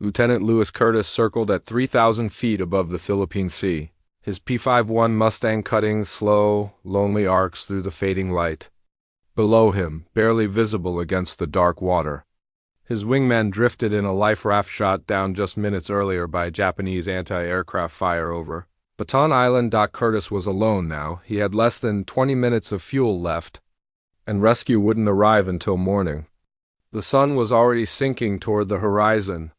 Lieutenant Louis Curtis circled at 3,000 feet above the Philippine Sea, his P-51 Mustang cutting slow, lonely arcs through the fading light. Below him, barely visible against the dark water, his wingman drifted in a life raft shot down just minutes earlier by Japanese anti-aircraft fire over Bataan Island. Curtis was alone now. He had less than 20 minutes of fuel left, and rescue wouldn't arrive until morning. The sun was already sinking toward the horizon,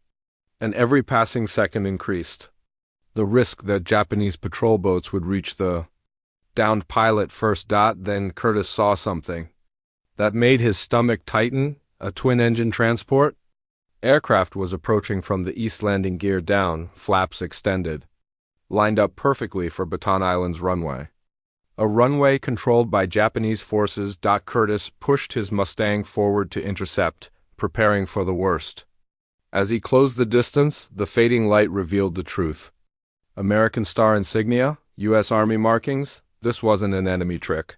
and every passing second increased the risk that Japanese patrol boats would reach the downed pilot first. Then Curtis saw something that made his stomach tighten. A twin-engine transport aircraft was approaching from the east, landing gear down, flaps extended, lined up perfectly for Bataan Island's runway. A runway controlled by Japanese forces. Curtis pushed his Mustang forward to intercept, preparing for the worst. As he closed the distance, the fading light revealed the truth. American star insignia, U.S. Army markings. This wasn't an enemy trick.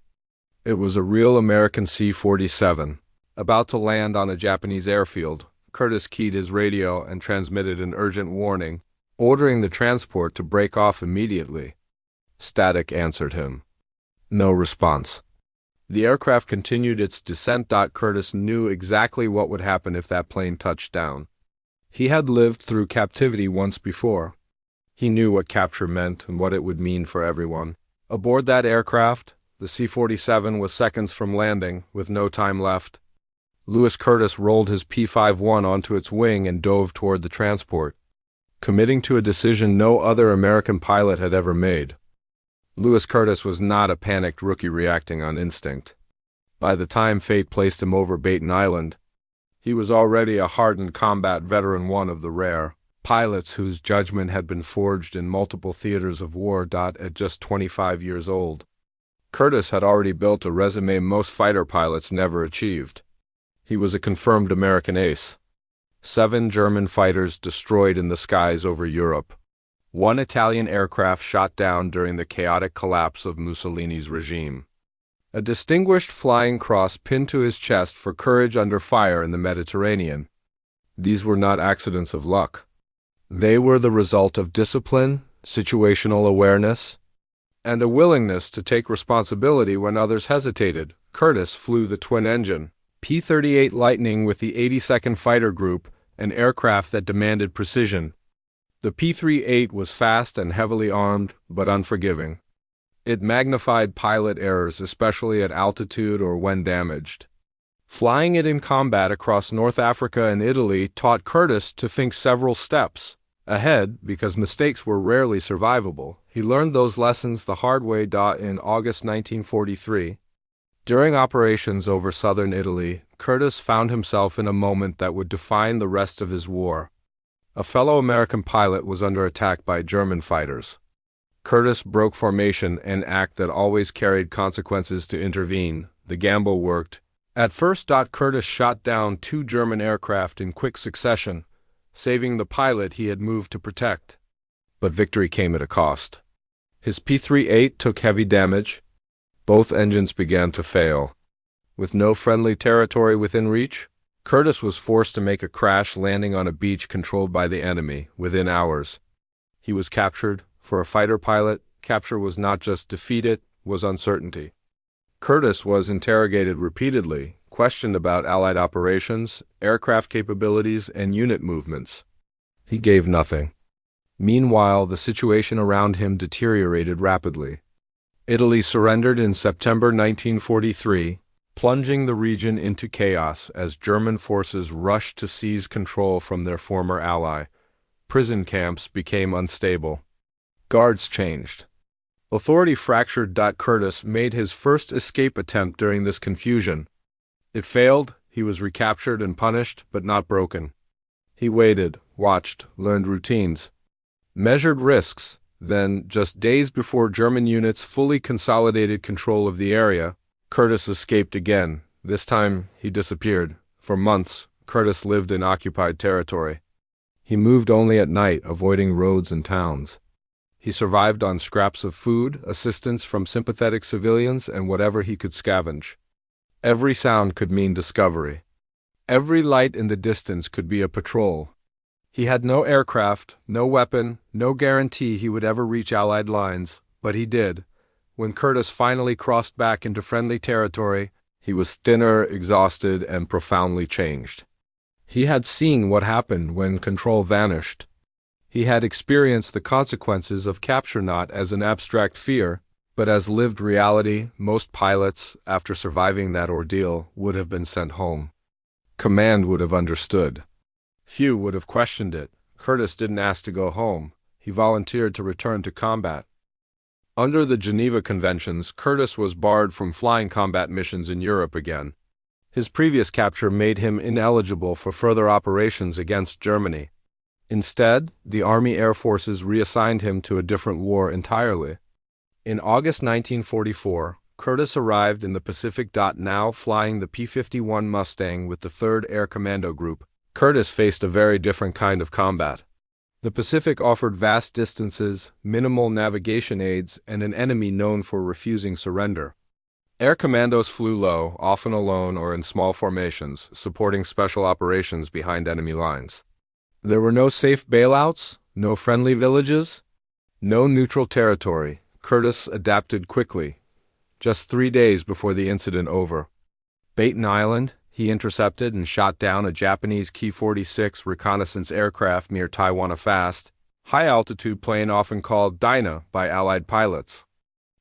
It was a real American C-47. About to land on a Japanese airfield, Curtis keyed his radio and transmitted an urgent warning, ordering the transport to break off immediately. Static answered him. No response. The aircraft continued its descent. Curtis knew exactly what would happen if that plane touched down. He had lived through captivity once before. He knew what capture meant and what it would mean for everyone. Aboard that aircraft, the C-47 was seconds from landing, with no time left. Louis Curtis rolled his P-51 onto its wing and dove toward the transport, committing to a decision no other American pilot had ever made. Louis Curtis was not a panicked rookie reacting on instinct. By the time fate placed him over Bataan Island, he was already a hardened combat veteran, one of the rare pilots whose judgment had been forged in multiple theaters of war. At just 25 years old, Curtis had already built a resume most fighter pilots never achieved. He was a confirmed American ace. 7 German fighters destroyed in the skies over Europe. 1 Italian aircraft shot down during the chaotic collapse of Mussolini's regime. A distinguished flying cross pinned to his chest for courage under fire in the Mediterranean. These were not accidents of luck. They were the result of discipline, situational awareness, and a willingness to take responsibility when others hesitated. Curtis flew the twin-engine P-38 Lightning with the 82nd Fighter Group, an aircraft that demanded precision. The P-38 was fast and heavily armed, but unforgiving. It magnified pilot errors, especially at altitude or when damaged. Flying it in combat across North Africa and Italy taught Curtis to think several steps ahead because mistakes were rarely survivable. He learned those lessons the hard way. In August 1943, during operations over southern Italy, Curtis found himself in a moment that would define the rest of his war. A fellow American pilot was under attack by German fighters. Curtis broke formation, an act that always carried consequences. To intervene, the gamble worked. At first, Curtis shot down 2 German aircraft in quick succession, saving the pilot he had moved to protect. But victory came at a cost. His P-38 took heavy damage. Both engines began to fail. With no friendly territory within reach, Curtis was forced to make a crash landing on a beach controlled by the enemy within hours. He was captured. For a fighter pilot, capture was not just defeat, it was uncertainty. Curtis was interrogated repeatedly, questioned about Allied operations, aircraft capabilities, and unit movements. He gave nothing. Meanwhile, the situation around him deteriorated rapidly. Italy surrendered in September 1943, plunging the region into chaos as German forces rushed to seize control from their former ally. Prison camps became unstable. Guards changed. Authority fractured. Curtis made his first escape attempt during this confusion. It failed. He was recaptured and punished, but not broken. He waited, watched, learned routines, measured risks. Then, just days before German units fully consolidated control of the area, Curtis escaped again. This time, he disappeared. For months, Curtis lived in occupied territory. He moved only at night, avoiding roads and towns. He survived on scraps of food, assistance from sympathetic civilians, and whatever he could scavenge. Every sound could mean discovery. Every light in the distance could be a patrol. He had no aircraft, no weapon, no guarantee he would ever reach Allied lines, but he did. When Curtis finally crossed back into friendly territory, he was thinner, exhausted, and profoundly changed. He had seen what happened when control vanished. He had experienced the consequences of capture not as an abstract fear, but as lived reality. Most pilots, after surviving that ordeal, would have been sent home. Command would have understood. Few would have questioned it. Curtis didn't ask to go home. He volunteered to return to combat. Under the Geneva Conventions, Curtis was barred from flying combat missions in Europe again. His previous capture made him ineligible for further operations against Germany. Instead, the Army Air Forces reassigned him to a different war entirely. In August 1944, Curtis arrived in the Pacific. Now flying the P-51 Mustang with the 3rd Air Commando Group, Curtis faced a very different kind of combat. The Pacific offered vast distances, minimal navigation aids, and an enemy known for refusing surrender. Air commandos flew low, often alone or in small formations, supporting special operations behind enemy lines. There were no safe bailouts, no friendly villages, no neutral territory. Curtis adapted quickly. Just 3 days before the incident over, Baton Island, he intercepted and shot down a Japanese Ki-46 reconnaissance aircraft near Taiwan, a fast, high-altitude plane often called Dyna by Allied pilots.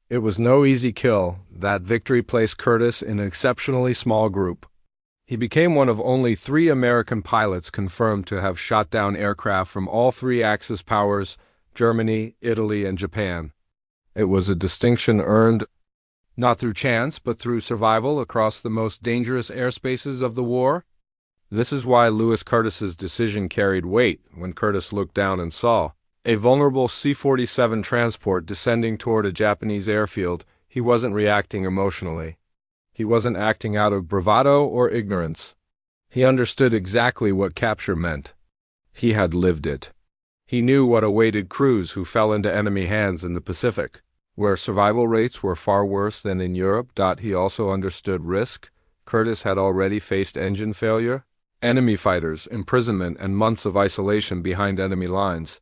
It was no easy kill. That victory placed Curtis in an exceptionally small group. He became one of only 3 American pilots confirmed to have shot down aircraft from all 3 Axis powers, Germany, Italy, and Japan. It was a distinction earned not through chance, but through survival across the most dangerous airspaces of the war. This is why Lewis Curtis's decision carried weight when Curtis looked down and saw a vulnerable C-47 transport descending toward a Japanese airfield. He wasn't reacting emotionally. He wasn't acting out of bravado or ignorance. He understood exactly what capture meant. He had lived it. He knew what awaited crews who fell into enemy hands in the Pacific, where survival rates were far worse than in Europe. He also understood risk. Curtis had already faced engine failure, enemy fighters, imprisonment, and months of isolation behind enemy lines.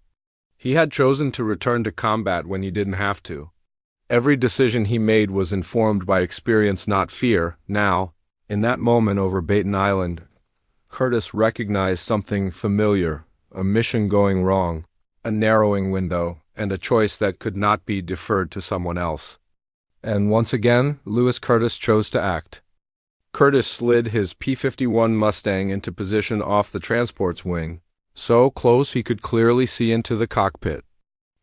He had chosen to return to combat when he didn't have to. Every decision he made was informed by experience, not fear. Now, in that moment over Baton Island, Curtis recognized something familiar, a mission going wrong, a narrowing window, and a choice that could not be deferred to someone else. And once again, Lewis Curtis chose to act. Curtis slid his P-51 Mustang into position off the transport's wing, so close he could clearly see into the cockpit.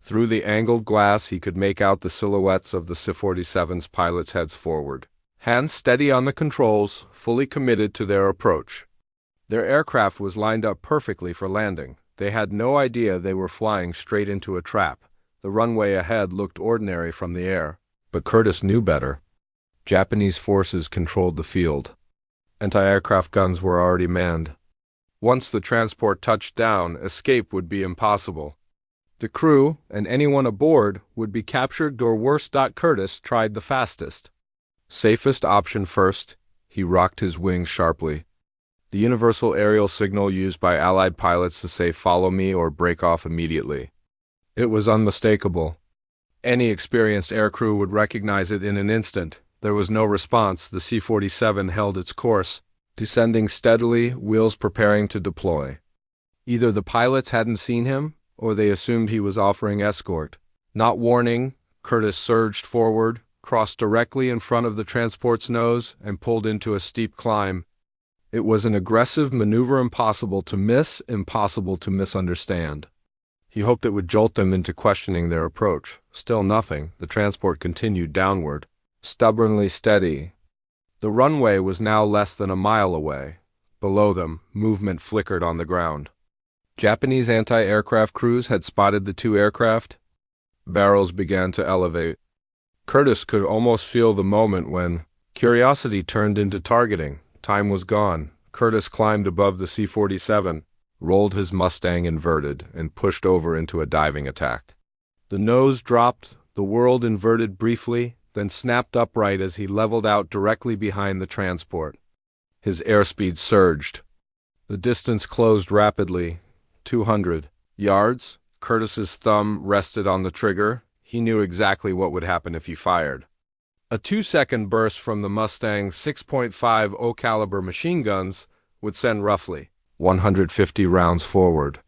Through the angled glass he could make out the silhouettes of the C-47's pilots' heads forward, hands steady on the controls, fully committed to their approach. Their aircraft was lined up perfectly for landing. They had no idea they were flying straight into a trap. The runway ahead looked ordinary from the air, but Curtis knew better. Japanese forces controlled the field. Anti-aircraft guns were already manned. Once the transport touched down, escape would be impossible. The crew, and anyone aboard, would be captured or worse. Curtis tried the fastest, safest option first. He rocked his wings sharply. The universal aerial signal used by Allied pilots to say "follow me" or "break off immediately." It was unmistakable. Any experienced aircrew would recognize it in an instant. There was no response. The C-47 held its course, descending steadily, wheels preparing to deploy. Either the pilots hadn't seen him, or they assumed he was offering escort. Not warning, Curtis surged forward, crossed directly in front of the transport's nose, and pulled into a steep climb. It was an aggressive maneuver impossible to miss, impossible to misunderstand. He hoped it would jolt them into questioning their approach. Still nothing. The transport continued downward, stubbornly steady. The runway was now less than a mile away. Below them, movement flickered on the ground. Japanese anti-aircraft crews had spotted the 2 aircraft. Barrels began to elevate. Curtis could almost feel the moment when curiosity turned into targeting. Time was gone. Curtis climbed above the C-47, rolled his Mustang inverted, and pushed over into a diving attack. The nose dropped, the world inverted briefly, then snapped upright as he leveled out directly behind the transport. His airspeed surged. The distance closed rapidly. 200 yards. Curtis's thumb rested on the trigger. He knew exactly what would happen if he fired. A 2-second burst from the Mustang's 6.50 caliber machine guns would send roughly 150 rounds forward.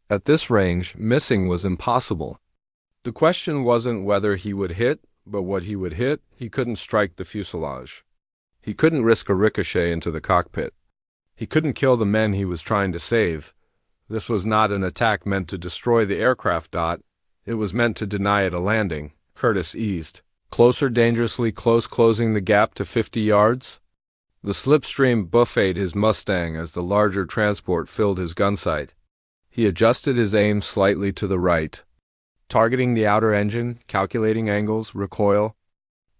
At this range, missing was impossible. The question wasn't whether he would hit, but what he would hit. He couldn't strike the fuselage. He couldn't risk a ricochet into the cockpit. He couldn't kill the men he was trying to save. This was not an attack meant to destroy the aircraft. It was meant to deny it a landing. Curtis eased closer, dangerously close, closing the gap to 50 yards. The slipstream buffeted his Mustang as the larger transport filled his gun sight. He adjusted his aim slightly to the right, targeting the outer engine, calculating angles, recoil,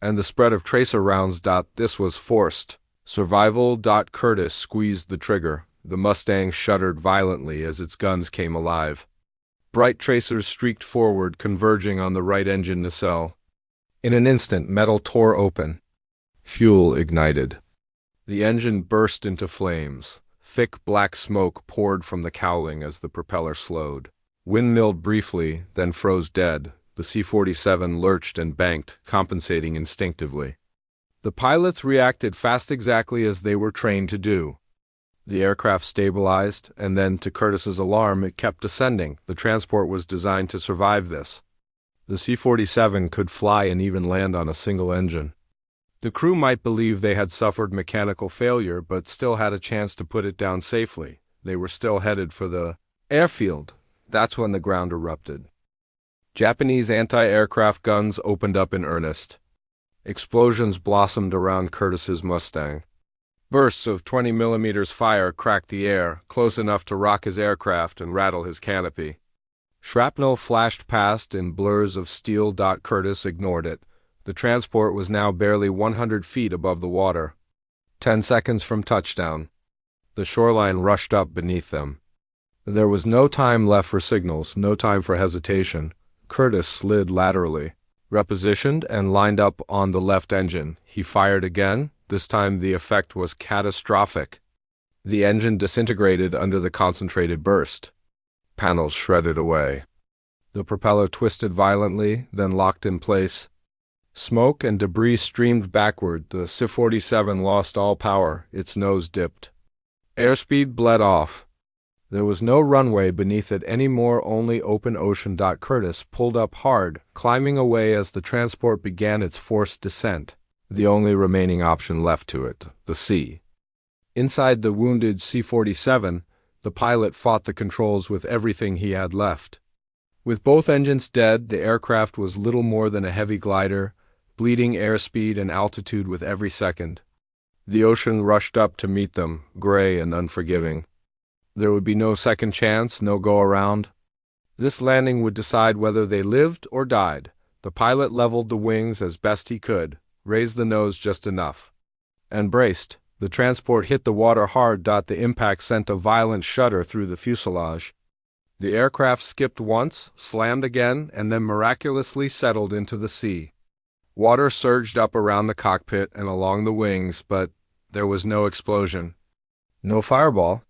and the spread of tracer rounds. This was forced survival. Curtis squeezed the trigger. The Mustang shuddered violently as its guns came alive. Bright tracers streaked forward, converging on the right engine nacelle. In an instant, metal tore open. Fuel ignited. The engine burst into flames. Thick black smoke poured from the cowling as the propeller slowed. Windmilled briefly, then froze dead. The C-47 lurched and banked, compensating instinctively. The pilots reacted fast, exactly as they were trained to do. The aircraft stabilized, and then, to Curtis's alarm, it kept descending. The transport was designed to survive this. The C-47 could fly and even land on a single engine. The crew might believe they had suffered mechanical failure, but still had a chance to put it down safely. They were still headed for the airfield. That's when the ground erupted. Japanese anti-aircraft guns opened up in earnest. Explosions blossomed around Curtis's Mustang. Bursts of 20mm fire cracked the air, close enough to rock his aircraft and rattle his canopy. Shrapnel flashed past in blurs of steel. Curtis ignored it. The transport was now barely 100 feet above the water. 10 seconds from touchdown. The shoreline rushed up beneath them. There was no time left for signals, no time for hesitation. Curtis slid laterally, repositioned, and lined up on the left engine. He fired again. This time the effect was catastrophic. The engine disintegrated under the concentrated burst. Panels shredded away. The propeller twisted violently, then locked in place. Smoke and debris streamed backward. The C-47 lost all power. Its nose dipped. Airspeed bled off. There was no runway beneath it anymore, only open ocean. Curtis pulled up hard, climbing away as the transport began its forced descent. The only remaining option left to it, the sea. Inside the wounded C-47, the pilot fought the controls with everything he had left. With both engines dead, the aircraft was little more than a heavy glider, bleeding airspeed and altitude with every second. The ocean rushed up to meet them, gray and unforgiving. There would be no second chance, no go-around. This landing would decide whether they lived or died. The pilot leveled the wings as best he could, raised the nose just enough, and braced. The transport hit the water hard. The impact sent a violent shudder through the fuselage. The aircraft skipped once, slammed again, and then miraculously settled into the sea. Water surged up around the cockpit and along the wings, but there was no explosion. No fireball.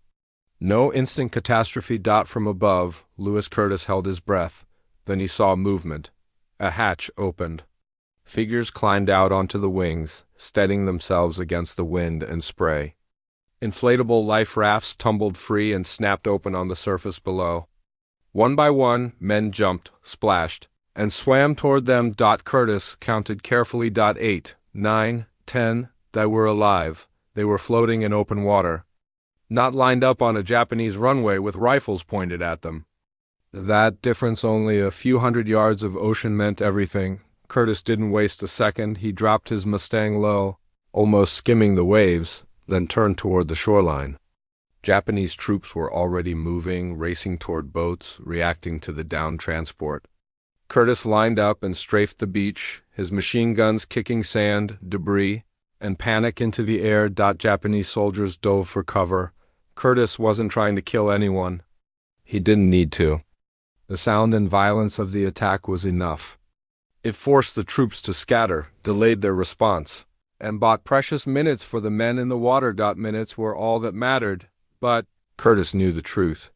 No instant catastrophe. From above, Lewis Curtis held his breath. Then he saw movement. A hatch opened. Figures climbed out onto the wings, steadying themselves against the wind and spray. Inflatable life rafts tumbled free and snapped open on the surface below. One by one, men jumped, splashed, and swam toward them. Curtis counted carefully. 8, 9, 10. They were alive. They were floating in open water, not lined up on a Japanese runway with rifles pointed at them. That difference, only a few hundred yards of ocean, meant everything. Curtis didn't waste a second. He dropped his Mustang low, almost skimming the waves, then turned toward the shoreline. Japanese troops were already moving, racing toward boats, reacting to the downed transport. Curtis lined up and strafed the beach, his machine guns kicking sand, debris, and panic into the air. Japanese soldiers dove for cover. Curtis wasn't trying to kill anyone. He didn't need to. The sound and violence of the attack was enough. It forced the troops to scatter, delayed their response, and bought precious minutes for the men in the water. Minutes were all that mattered, but Curtis knew the truth.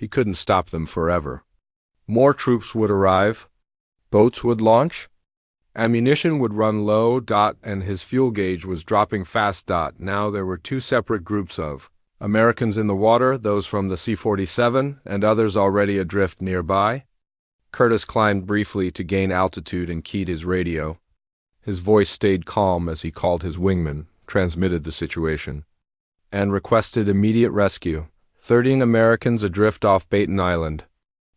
he couldn't stop them forever. More troops would arrive. Boats would launch. Ammunition would run low. And his fuel gauge was dropping fast. Now there were two separate groups of Americans in the water, those from the C-47, and others already adrift nearby. Curtis climbed briefly to gain altitude and keyed his radio. His voice stayed calm as he called his wingman, transmitted the situation, and requested immediate rescue. 13 Americans adrift off Baton Island.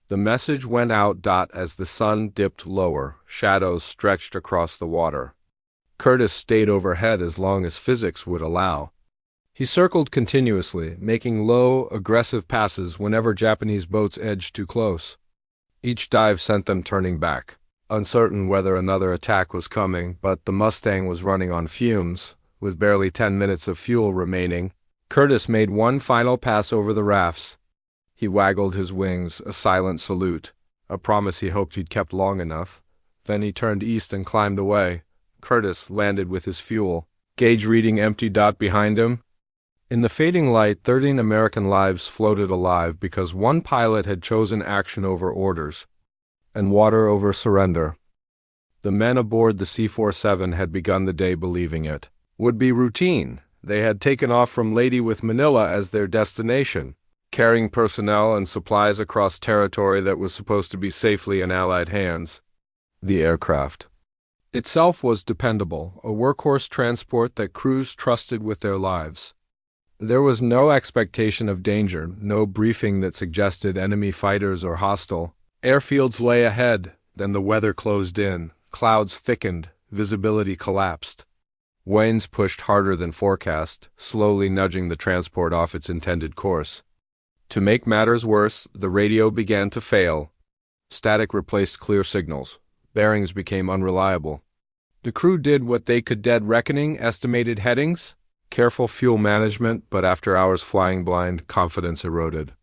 The message went out. As the sun dipped lower, shadows stretched across the water. Curtis stayed overhead as long as physics would allow. He circled continuously, making low, aggressive passes whenever Japanese boats edged too close. Each dive sent them turning back, uncertain whether another attack was coming, but the Mustang was running on fumes. With barely 10 minutes of fuel remaining, Curtis made one final pass over the rafts. He waggled his wings, a silent salute, a promise he hoped he'd kept long enough. Then he turned east and climbed away. Curtis landed with his fuel, gauge reading empty. Behind him, in the fading light, 13 American lives floated alive because one pilot had chosen action over orders and water over surrender. The men aboard the C-47 had begun the day believing it would be routine. They had taken off from Lady with Manila as their destination, carrying personnel and supplies across territory that was supposed to be safely in Allied hands. The aircraft itself was dependable, a workhorse transport that crews trusted with their lives. There was no expectation of danger, no briefing that suggested enemy fighters or hostile. Airfields lay ahead, then the weather closed in, clouds thickened, visibility collapsed. Winds pushed harder than forecast, slowly nudging the transport off its intended course. To make matters worse, the radio began to fail. Static replaced clear signals. Bearings became unreliable. The crew did what they could, dead reckoning, estimated headings, careful fuel management, but after hours flying blind, confidence eroded.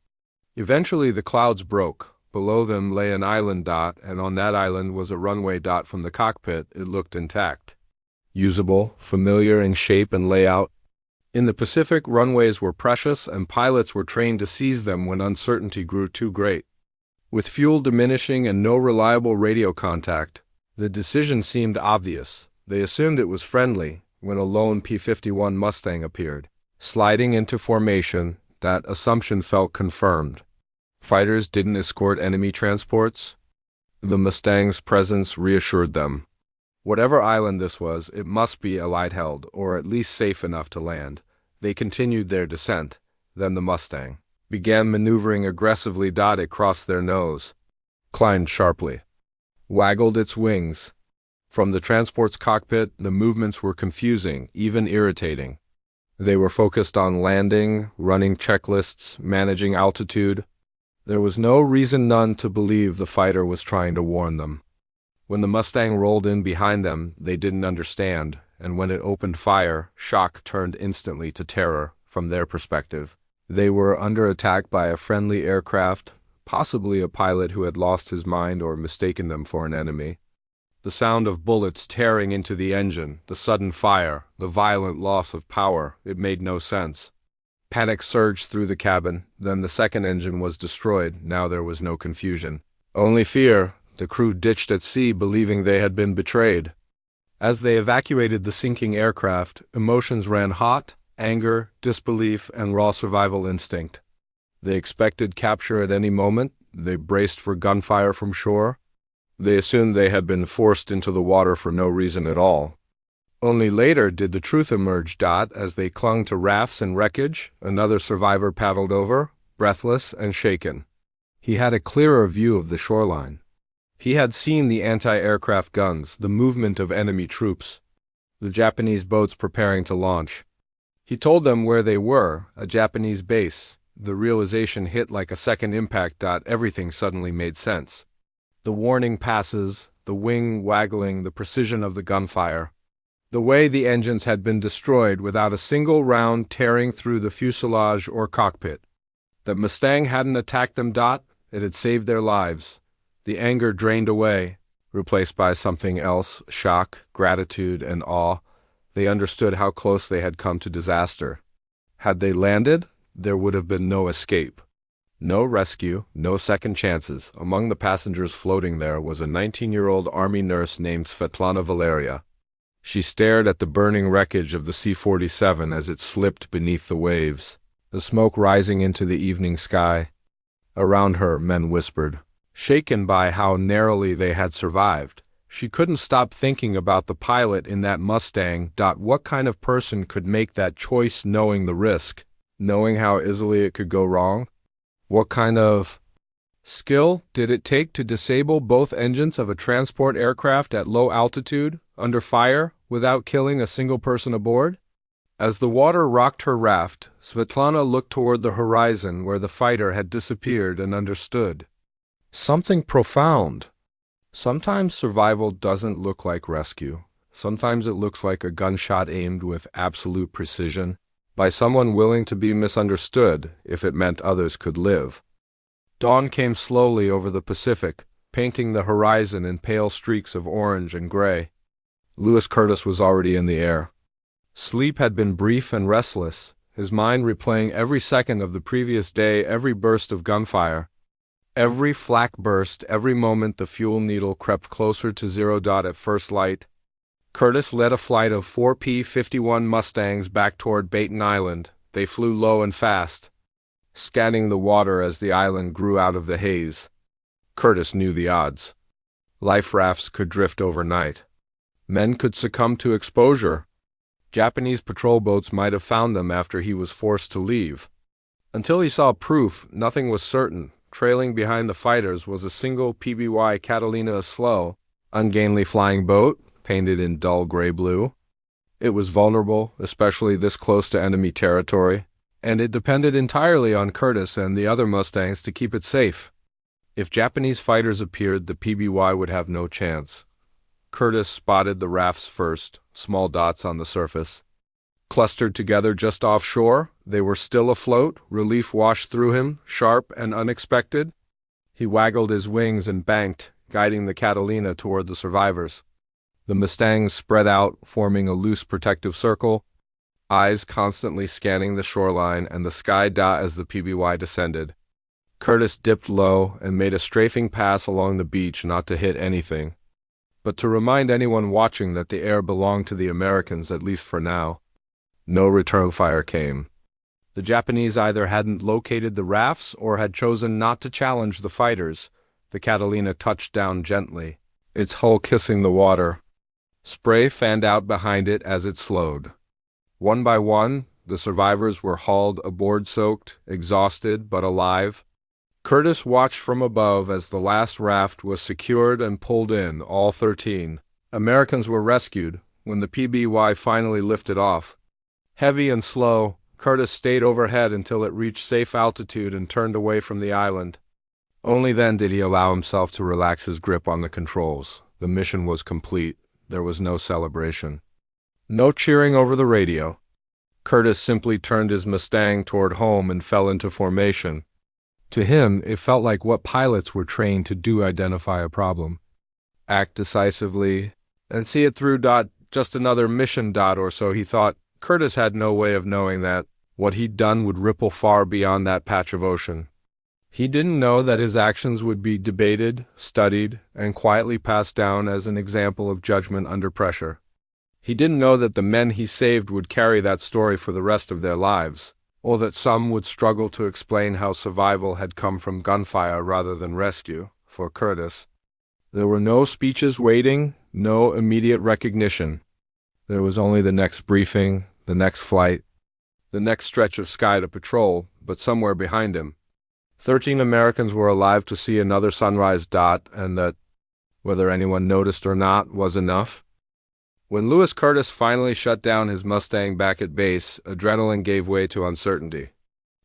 Eventually the clouds broke. Below them lay an island. And on that island was a runway. From the cockpit, it looked intact. Usable, familiar in shape and layout. In the Pacific, runways were precious, and pilots were trained to seize them when uncertainty grew too great. With fuel diminishing and no reliable radio contact, the decision seemed obvious. They assumed it was friendly when a lone P-51 Mustang appeared, sliding into formation. That assumption felt confirmed. Fighters didn't escort enemy transports. The Mustang's presence reassured them. Whatever island this was, it must be Allied-held, or at least safe enough to land. They continued their descent. Then the Mustang began maneuvering aggressively. It crossed their nose, climbed sharply, waggled its wings. From the transport's cockpit, the movements were confusing, even irritating. They were focused on landing, running checklists, managing altitude. There was no reason, none, to believe the fighter was trying to warn them. When the Mustang rolled in behind them, they didn't understand, and when it opened fire, shock turned instantly to terror. From their perspective, they were under attack by a friendly aircraft, possibly a pilot who had lost his mind or mistaken them for an enemy. The sound of bullets tearing into the engine, the sudden fire, the violent loss of power, it made no sense. Panic surged through the cabin. Then the second engine was destroyed. Now there was no confusion, only fear. The crew ditched at sea, believing they had been betrayed. As they evacuated the sinking aircraft, emotions ran hot: anger, disbelief, and raw survival instinct. They expected capture at any moment. They braced for gunfire from shore. They assumed they had been forced into the water for no reason at all. Only later did the truth emerge. As they clung to rafts and wreckage, another survivor paddled over, breathless and shaken. He had a clearer view of the shoreline. He had seen the anti-aircraft guns, the movement of enemy troops, the Japanese boats preparing to launch. He told them where they were, a Japanese base. The realization hit like a second impact. Everything suddenly made sense. The warning passes, the wing waggling, the precision of the gunfire. The way the engines had been destroyed without a single round tearing through the fuselage or cockpit. That Mustang hadn't attacked them. It had saved their lives. The anger drained away, replaced by something else: shock, gratitude, and awe. They understood how close they had come to disaster. Had they landed, there would have been no escape. No rescue, no second chances. Among the passengers floating there was a 19-year-old Army nurse named Svetlana Valeria. She stared at the burning wreckage of the C-47 as it slipped beneath the waves, the smoke rising into the evening sky. Around her, men whispered, shaken by how narrowly they had survived. She couldn't stop thinking about the pilot in that Mustang. What kind of person could make that choice knowing the risk, knowing how easily it could go wrong? What kind of skill did it take to disable both engines of a transport aircraft at low altitude, under fire, without killing a single person aboard? As the water rocked her raft, Svetlana looked toward the horizon where the fighter had disappeared and understood. Something profound. Sometimes survival doesn't look like rescue. Sometimes it looks like a gunshot aimed with absolute precision by someone willing to be misunderstood if it meant others could live. Dawn came slowly over the Pacific, painting the horizon in pale streaks of orange and gray. Lewis Curtis was already in the air. Sleep had been brief and restless, his mind replaying every second of the previous day, every burst of gunfire. Every flak burst, every moment the fuel needle crept closer to 0. At first light, Curtis led a flight of 4 P-51 Mustangs back toward Baton Island. They flew low and fast, scanning the water as the island grew out of the haze. Curtis knew the odds. Life rafts could drift overnight. Men could succumb to exposure. Japanese patrol boats might have found them after he was forced to leave. Until he saw proof, nothing was certain. Trailing behind the fighters was a single PBY Catalina, a slow, ungainly flying boat, painted in dull gray-blue. It was vulnerable, especially this close to enemy territory, and it depended entirely on Curtis and the other Mustangs to keep it safe. If Japanese fighters appeared, the PBY would have no chance. Curtis spotted the rafts first, small dots on the surface. Clustered together just offshore, they were still afloat, relief washed through him, sharp and unexpected. He waggled his wings and banked, guiding the Catalina toward the survivors. The Mustangs spread out, forming a loose protective circle, eyes constantly scanning the shoreline and the sky as the PBY descended. Curtis dipped low and made a strafing pass along the beach, not to hit anything, but to remind anyone watching that the air belonged to the Americans, at least for now. No return fire came. The Japanese either hadn't located the rafts or had chosen not to challenge the fighters. The Catalina touched down gently, its hull kissing the water. Spray fanned out behind it as it slowed. One by one, the survivors were hauled aboard, soaked, exhausted, but alive. Curtis watched from above as the last raft was secured and pulled in, all 13. Americans were rescued when the PBY finally lifted off. Heavy and slow, Curtis stayed overhead until it reached safe altitude and turned away from the island. Only then did he allow himself to relax his grip on the controls. The mission was complete. There was no celebration. No cheering over the radio. Curtis simply turned his Mustang toward home and fell into formation. To him, it felt like what pilots were trained to do: identify a problem, act decisively, and see it through. Just another mission. Or so he thought. Curtis had no way of knowing that what he'd done would ripple far beyond that patch of ocean. He didn't know that his actions would be debated, studied, and quietly passed down as an example of judgment under pressure. He didn't know that the men he saved would carry that story for the rest of their lives, or that some would struggle to explain how survival had come from gunfire rather than rescue. For Curtis, there were no speeches waiting, no immediate recognition. There was only the next briefing, the next flight, the next stretch of sky to patrol, but somewhere behind him, 13 Americans were alive to see another sunrise. And that, whether anyone noticed or not, was enough. When Lewis Curtis finally shut down his Mustang back at base, adrenaline gave way to uncertainty.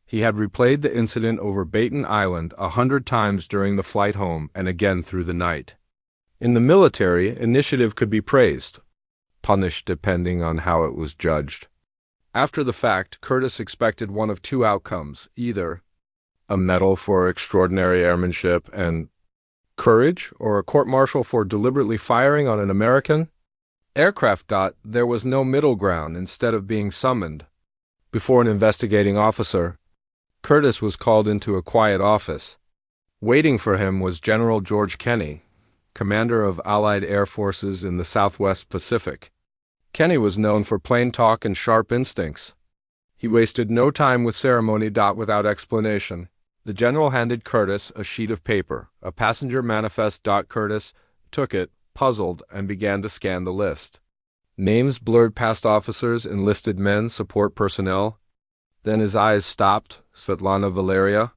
He had replayed the incident over Baton Island 100 times during the flight home and again through the night. In the military, initiative could be praised, punished depending on how it was judged. After the fact, Curtis expected one of two outcomes: either a medal for extraordinary airmanship and courage, or a court-martial for deliberately firing on an American aircraft. There was no middle ground. Instead of being summoned before an investigating officer, Curtis was called into a quiet office. Waiting for him was General George Kenney, commander of Allied air forces in the Southwest Pacific. Kenney was known for plain talk and sharp instincts. He wasted no time with ceremony. Without explanation, the general handed Curtis a sheet of paper, a passenger manifest. Curtis took it, puzzled, and began to scan the list. Names blurred past officers, enlisted men, support personnel. Then his eyes stopped. Svetlana Valeria.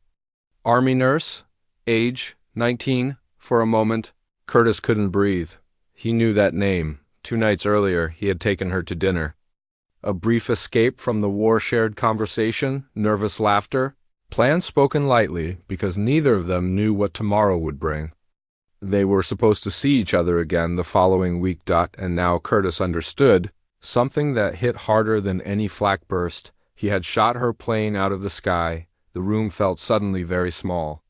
Army nurse. Age, 19. For a moment, Curtis couldn't breathe. He knew that name. 2 nights earlier, he had taken her to dinner. A brief escape from the war-shared conversation, nervous laughter, plans spoken lightly because neither of them knew what tomorrow would bring. They were supposed to see each other again the following week. And now Curtis understood something that hit harder than any flak burst. He had shot her plane out of the sky. The room felt suddenly very small.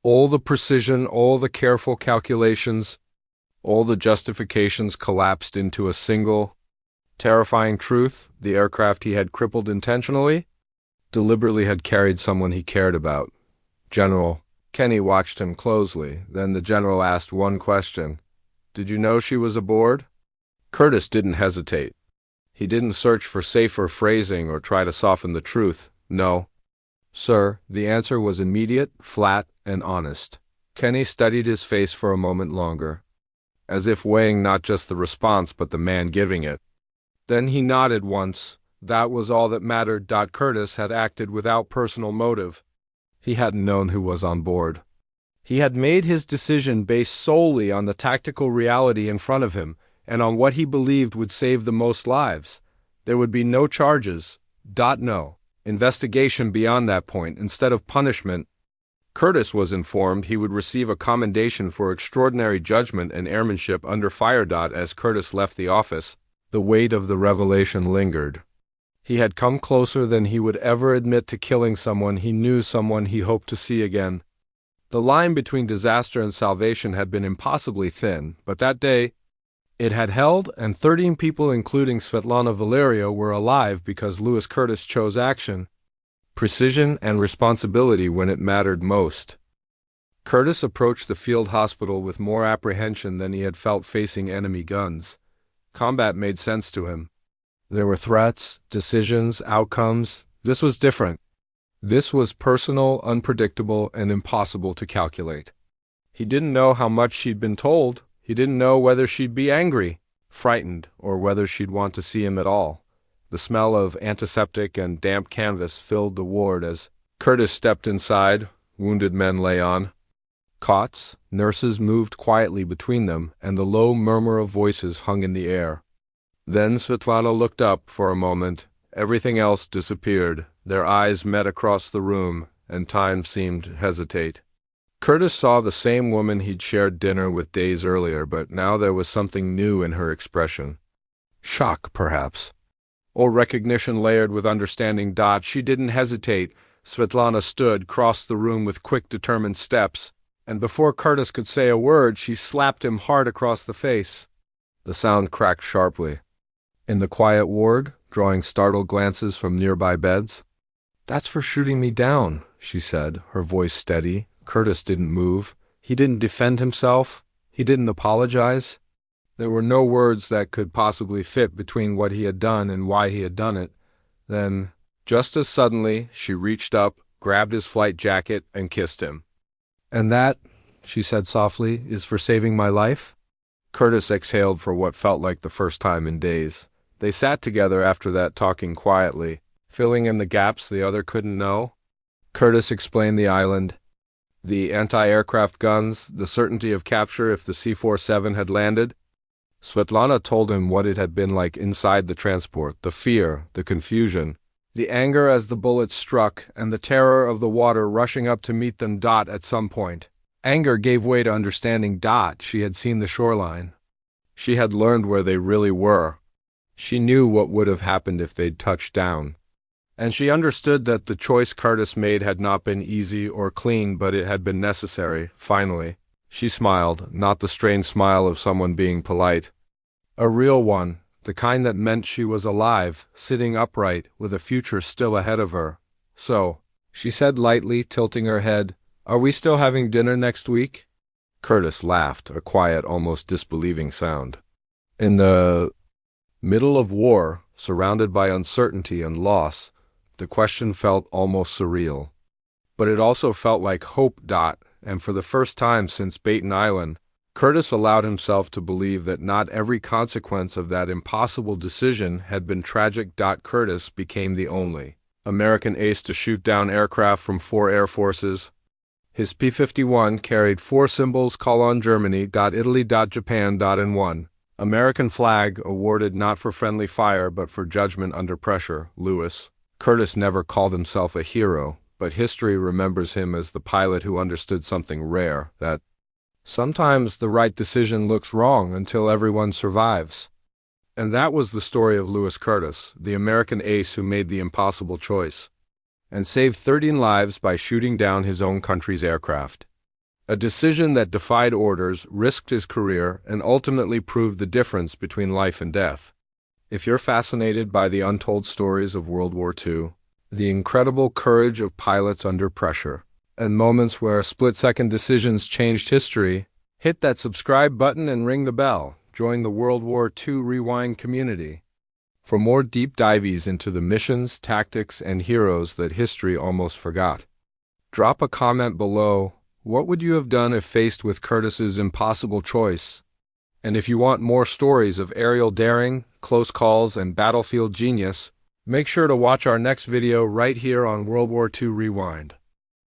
All the precision, all the careful calculations, all the justifications collapsed into a single, terrifying truth. The aircraft he had crippled intentionally, deliberately had carried someone he cared about. General Kenney watched him closely. Then the general asked one question. "Did you know she was aboard?" Curtis didn't hesitate. He didn't search for safer phrasing or try to soften the truth. "No, sir." The answer was immediate, flat, and honest. Kenney studied his face for a moment longer, as if weighing not just the response but the man giving it. Then he nodded once. That was all that mattered. Curtis had acted without personal motive. He hadn't known who was on board. He had made his decision based solely on the tactical reality in front of him and on what he believed would save the most lives. There would be no charges. No investigation beyond that point. Instead of punishment, Curtis was informed he would receive a commendation for extraordinary judgment and airmanship under fire. As Curtis left the office, the weight of the revelation lingered. He had come closer than he would ever admit to killing someone he knew, someone he hoped to see again. The line between disaster and salvation had been impossibly thin, but that day it had held, and 13 people, including Svetlana Valeria, were alive because Louis Curtis chose action, precision, and responsibility when it mattered most. Curtis approached the field hospital with more apprehension than he had felt facing enemy guns. Combat made sense to him. There were threats, decisions, outcomes. This was different. This was personal, unpredictable, and impossible to calculate. He didn't know how much she'd been told. He didn't know whether she'd be angry, frightened, or whether she'd want to see him at all. The smell of antiseptic and damp canvas filled the ward as Curtis stepped inside. Wounded men lay on cots. Nurses moved quietly between them, and the low murmur of voices hung in the air. Then Svetlana looked up for a moment. Everything else disappeared. Their eyes met across the room, and time seemed to hesitate. Curtis saw the same woman he'd shared dinner with days earlier, but now there was something new in her expression. Shock, perhaps, or recognition layered with understanding. She didn't hesitate. Svetlana stood, crossed the room with quick, determined steps, and before Curtis could say a word, she slapped him hard across the face. The sound cracked sharply. In the quiet ward, drawing startled glances from nearby beds. "That's for shooting me down," she said, her voice steady. Curtis didn't move. He didn't defend himself. He didn't apologize. There were no words that could possibly fit between what he had done and why he had done it. Then, just as suddenly, she reached up, grabbed his flight jacket, and kissed him. "And that," she said softly, "is for saving my life?" Curtis exhaled for what felt like the first time in days. They sat together after that, talking quietly, filling in the gaps the other couldn't know. Curtis explained the island, the anti-aircraft guns, the certainty of capture if the C-47 had landed. Svetlana told him what it had been like inside the transport, the fear, the confusion, the anger as the bullets struck, and the terror of the water rushing up to meet them. At some point, anger gave way to understanding. She had seen the shoreline. She had learned where they really were. She knew what would have happened if they'd touched down. And she understood that the choice Curtis made had not been easy or clean, but it had been necessary. Finally, she smiled, not the strained smile of someone being polite. A real one, the kind that meant she was alive, sitting upright, with a future still ahead of her. "So," she said lightly, tilting her head. Are we still having dinner next week? Curtis laughed, a quiet, almost disbelieving sound. In the middle of war, surrounded by uncertainty and loss, the question felt almost surreal. But it also felt like hope. And for the first time since Baton Island, Curtis allowed himself to believe that not every consequence of that impossible decision had been tragic. Curtis became the only American ace to shoot down aircraft from 4 air forces. His P-51 carried 4 symbols: call on Germany, Italy, Japan, and 1 American flag, awarded not for friendly fire but for judgment under pressure. Lewis. Curtis never called himself a hero, but history remembers him as the pilot who understood something rare, that sometimes the right decision looks wrong until everyone survives. And that was the story of Lewis Curtis, the American ace who made the impossible choice and saved 13 lives by shooting down his own country's aircraft. A decision that defied orders, risked his career, and ultimately proved the difference between life and death. If you're fascinated by the untold stories of World War II, the incredible courage of pilots under pressure, and moments where split-second decisions changed history, hit that subscribe button and ring the bell. Join the World War II Rewind community for more deep dives into the missions, tactics, and heroes that history almost forgot. Drop a comment below. What would you have done if faced with Curtis's impossible choice? And if you want more stories of aerial daring, close calls, and battlefield genius, make sure to watch our next video right here on World War II Rewind.